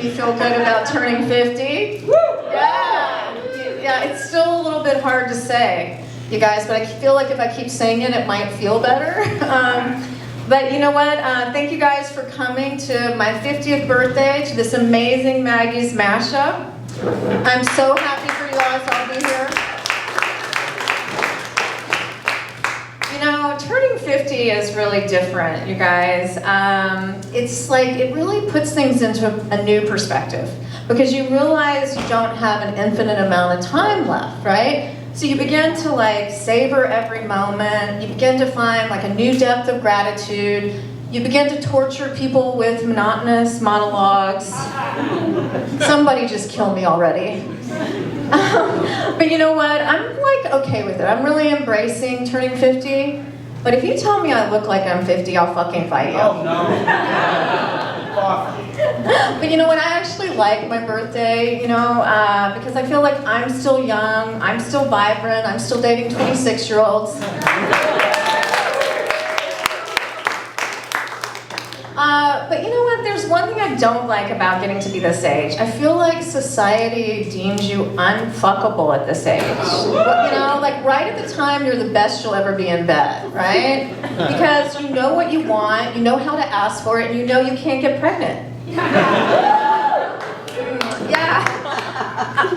me feel good about turning 50. Woo! Yeah, it's still a little bit hard to say, you guys, but I feel like if I keep saying it, it might feel better. But you know what? Thank you guys for coming to my 50th birthday, to this amazing Maggie's Mashup. I'm so happy for you guys to all be here. You know, turning 50 is really different, you guys. It's like, it really puts things into a new perspective, because you realize you don't have an infinite amount of time left, right? So you begin to like savor every moment. You begin to find like a new depth of gratitude. You begin to torture people with monotonous monologues. Somebody just killed me already. But you know what? I'm like okay with it. I'm really embracing turning 50. But if you tell me I look like I'm 50, I'll fucking fight you. Oh no. But you know what? I actually like my birthday, you know, because I feel like I'm still young, I'm still vibrant, I'm still dating 26-year-olds. But you know what? There's one thing I don't like about getting to be this age. I feel like society deems you unfuckable at this age. You know, like right at the time you're the best you'll ever be in bed, right? Because you know what you want, you know how to ask for it, and you know you can't get pregnant. Yeah.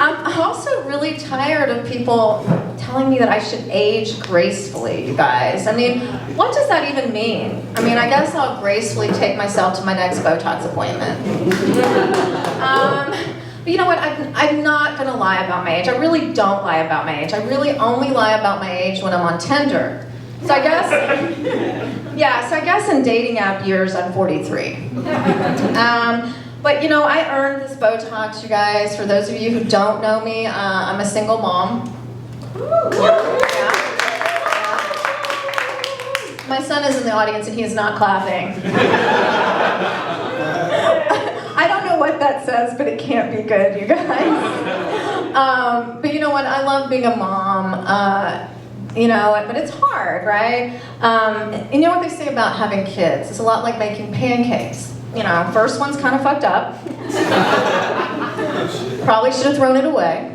I'm also really tired of people telling me that I should age gracefully, you guys. I mean, what does that even mean? I mean, I guess I'll gracefully take myself to my next Botox appointment. But you know what, I'm not gonna lie about my age. I really don't lie about my age. I really only lie about my age when I'm on Tinder. So I guess, yeah, so I guess in dating app years, I'm 43. But you know, I earned this Botox, you guys. For those of you who don't know me, I'm a single mom. Yeah. My son is in the audience and he is not clapping. I don't know what that says, but it can't be good, you guys. But you know what, I love being a mom. You know, but it's hard, right? You know what they say about having kids? It's a lot like making pancakes. You know, first one's kind of fucked up. Probably should have thrown it away.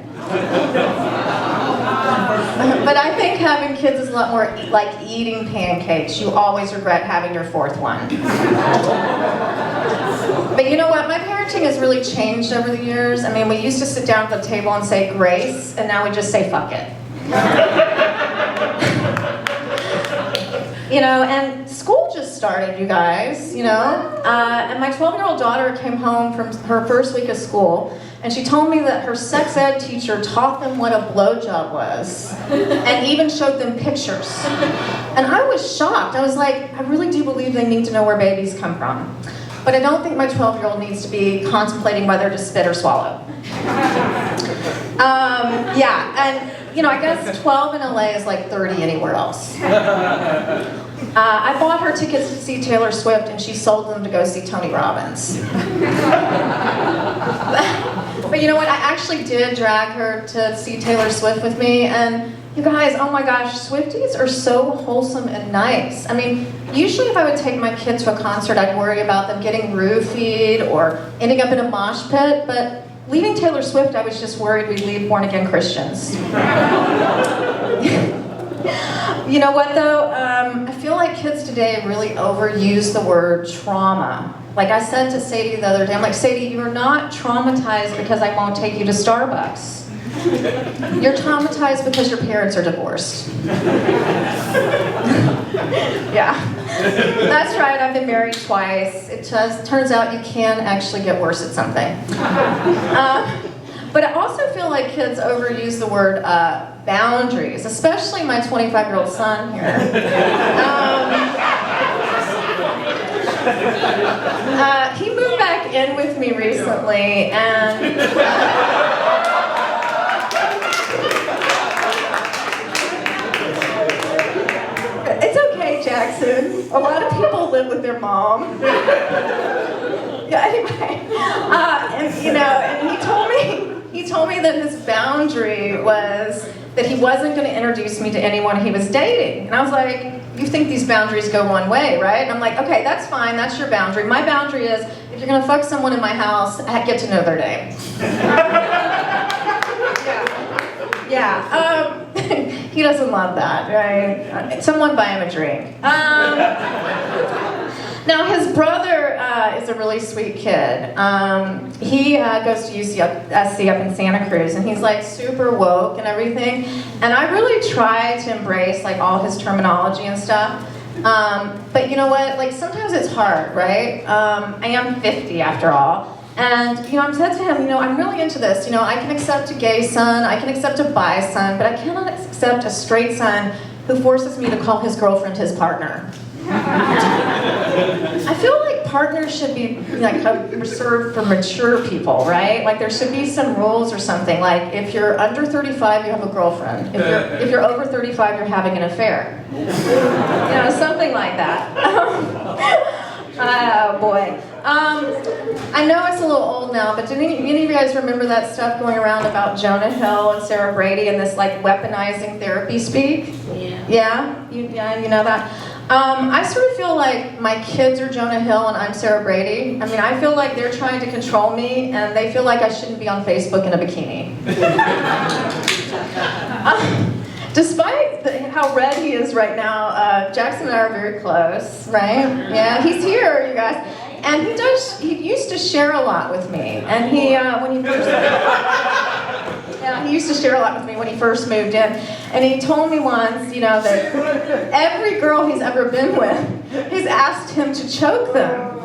But I think having kids is a lot more like eating pancakes. You always regret having your fourth one. But you know what? My parenting has really changed over the years. I mean, we used to sit down at the table and say grace, and now we just say fuck it. You know, and school just started, you guys, you know. And my 12-year-old daughter came home from her first week of school, and she told me that her sex ed teacher taught them what a blowjob was, and even showed them pictures. And I was shocked. I was like, I really do believe they need to know where babies come from. But I don't think my 12-year-old needs to be contemplating whether to spit or swallow. Yeah, and you know, I guess 12 in LA is like 30 anywhere else. I bought her tickets to see Taylor Swift, and she sold them to go see Tony Robbins. But you know what? I actually did drag her to see Taylor Swift with me, and you guys, oh my gosh, Swifties are so wholesome and nice. I mean, usually if I would take my kids to a concert, I'd worry about them getting roofied or ending up in a mosh pit, but leaving Taylor Swift, I was just worried we'd leave born-again Christians. You know what though? I feel like kids today really overuse the word trauma. Like I said to Sadie the other day, I'm like, Sadie, you're not traumatized because I won't take you to Starbucks. You're traumatized because your parents are divorced. Yeah, that's right, I've been married twice. It turns out you can actually get worse at something. But I also feel like kids overuse the word boundaries, especially my 25-year-old son here. He moved back in with me recently, and it's okay, Jackson. A lot of people live with their mom. Yeah, anyway, and you know, and he told me that his boundary was that he wasn't going to introduce me to anyone he was dating. And I was like, you think these boundaries go one way, right? And I'm like, okay, that's fine, that's your boundary. My boundary is, if you're gonna fuck someone in my house, I get to know their name. Yeah. He doesn't love that, right? Someone buy him a drink. Now his brother is a really sweet kid. He goes to UCSC up in Santa Cruz, and he's like super woke and everything. And I really try to embrace like all his terminology and stuff. But you know what? Like sometimes it's hard, right? I am 50 after all. And, you know, I said to him, you know, I'm really into this. You know, I can accept a gay son, I can accept a bi son, but I cannot accept a straight son who forces me to call his girlfriend his partner. I feel like partners should be like reserved for mature people, right? Like there should be some rules or something. Like if you're under 35, you have a girlfriend. If you're over 35, you're having an affair. You know, something like that. Oh boy. I know it's a little old now, but do any of you guys remember that stuff going around about Jonah Hill and Sarah Brady and this like weaponizing therapy speak? Yeah. You know that? I sort of feel like my kids are Jonah Hill and I'm Sarah Brady. I mean, I feel like they're trying to control me and they feel like I shouldn't be on Facebook in a bikini. Despite how red he is right now, Jackson and I are very close, right? Yeah, he's here, you guys. And he used to share a lot with me. And he used to share a lot with me when he first moved in. And he told me once, you know, that every girl he's ever been with, he's asked him to choke them.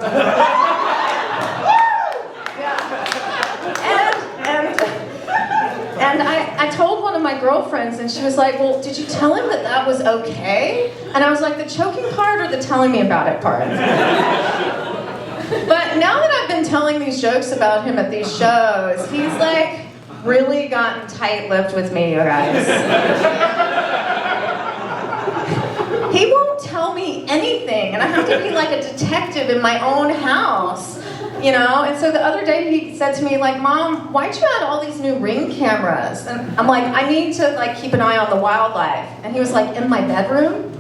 And I told one of my girlfriends, and she was like, well, did you tell him that that was okay? And I was like, the choking part or the telling me about it part? But now that I've been telling these jokes about him at these shows, he's like really gotten tight-lipped with me, you guys. He won't tell me anything, and I have to be like a detective in my own house. You know, and so the other day he said to me, like, Mom, why'd you add all these new Ring cameras? And I'm like, I need to like keep an eye on the wildlife. And he was like, in my bedroom?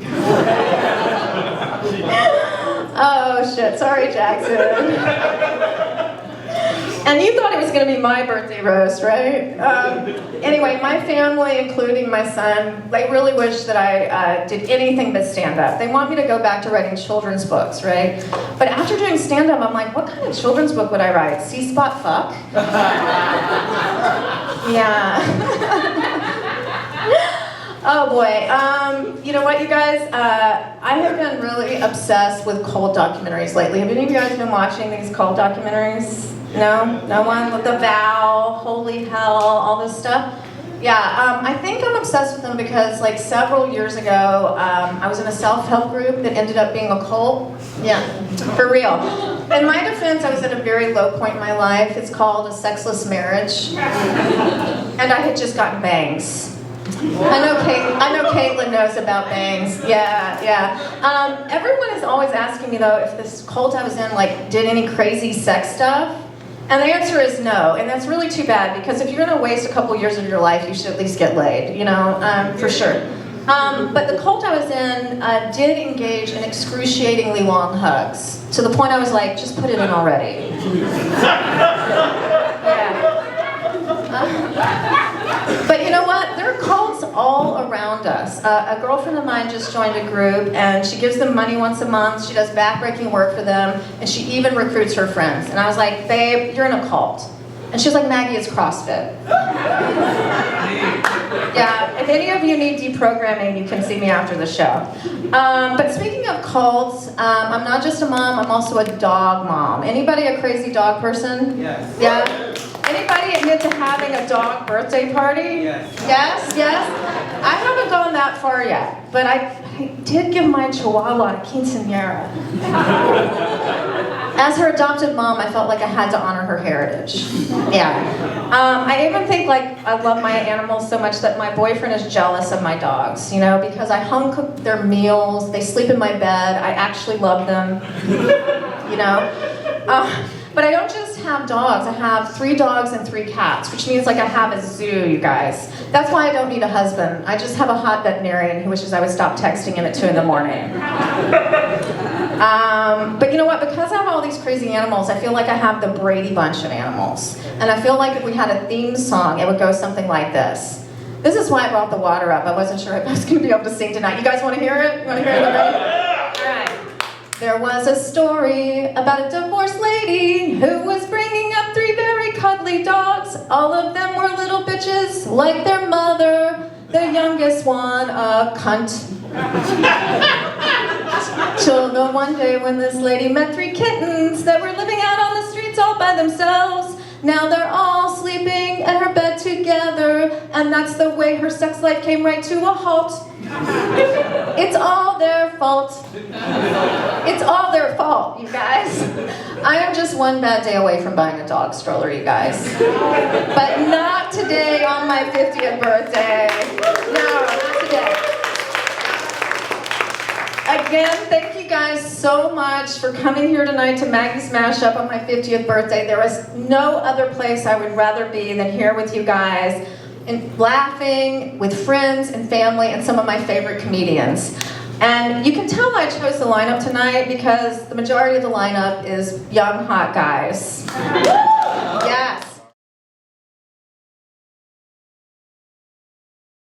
Oh shit, sorry Jackson. And you thought it was gonna be my birthday roast, right? Anyway, my family, including my son, they really wish that I did anything but stand up. They want me to go back to writing children's books, right? But after doing stand up, I'm like, what kind of children's book would I write? C-spot fuck? Yeah. Oh boy, you know what you guys, I have been really obsessed with cult documentaries lately. Have any of you guys been watching these cult documentaries? No? No one? With The Vow, Holy Hell, all this stuff? Yeah, I think I'm obsessed with them because like several years ago, I was in a self-help group that ended up being a cult. Yeah, for real. In my defense, I was at a very low point in my life. It's called a sexless marriage. And I had just gotten bangs. I know Caitlin knows about bangs. Yeah. Everyone is always asking me though if this cult I was in like did any crazy sex stuff. And the answer is no, and that's really too bad because if you're gonna waste a couple years of your life, you should at least get laid, you know, for sure. But the cult I was in did engage in excruciatingly long hugs, to the point I was like, just put it in already. Yeah. But you know what? There are cults all around us. A girlfriend of mine just joined a group and she gives them money once a month, she does backbreaking work for them, and she even recruits her friends. And I was like, babe, you're in a cult. And she was like, Maggie, it's CrossFit. Yeah, if any of you need deprogramming, you can see me after the show. But speaking of cults, I'm not just a mom, I'm also a dog mom. Anybody a crazy dog person? Yes. Yeah? Anybody admit to having a dog birthday party? Yes. Yes? I haven't gone that far yet, but I did give my chihuahua a quinceañera. As her adopted mom, I felt like I had to honor her heritage. Yeah. I even think like I love my animals so much that my boyfriend is jealous of my dogs, you know, because I home cook their meals, they sleep in my bed, I actually love them, you know. But I don't just have dogs, I have 3 dogs and 3 cats, which means like I have a zoo, you guys. That's why I don't need a husband. I just have a hot veterinarian who wishes I would stop texting him at 2 in the morning. But you know what? Because I have all these crazy animals, I feel like I have the Brady Bunch of animals. And I feel like if we had a theme song, it would go something like this. This is why I brought the water up. I wasn't sure if I was going to be able to sing tonight. You guys want to hear it? You want to hear it? All right. There was a story about a divorced lady who was bringing up 3 very cuddly dogs. All of them were little bitches like their mother. The youngest one, a cunt. Till the one day when this lady met 3 kittens that were living out on the streets all by themselves. Now they're all sleeping in her bed together, and that's the way her sex life came right to a halt. It's all their fault. It's all their fault, you guys. I am just one bad day away from buying a dog stroller, you guys. But not today on my 50th birthday. No, not today. Again, thank you guys so much for coming here tonight to Maggie's Mashup on my 50th birthday. There is no other place I would rather be than here with you guys, and laughing with friends and family and some of my favorite comedians. And you can tell I chose the lineup tonight because the majority of the lineup is young, hot guys. Yeah.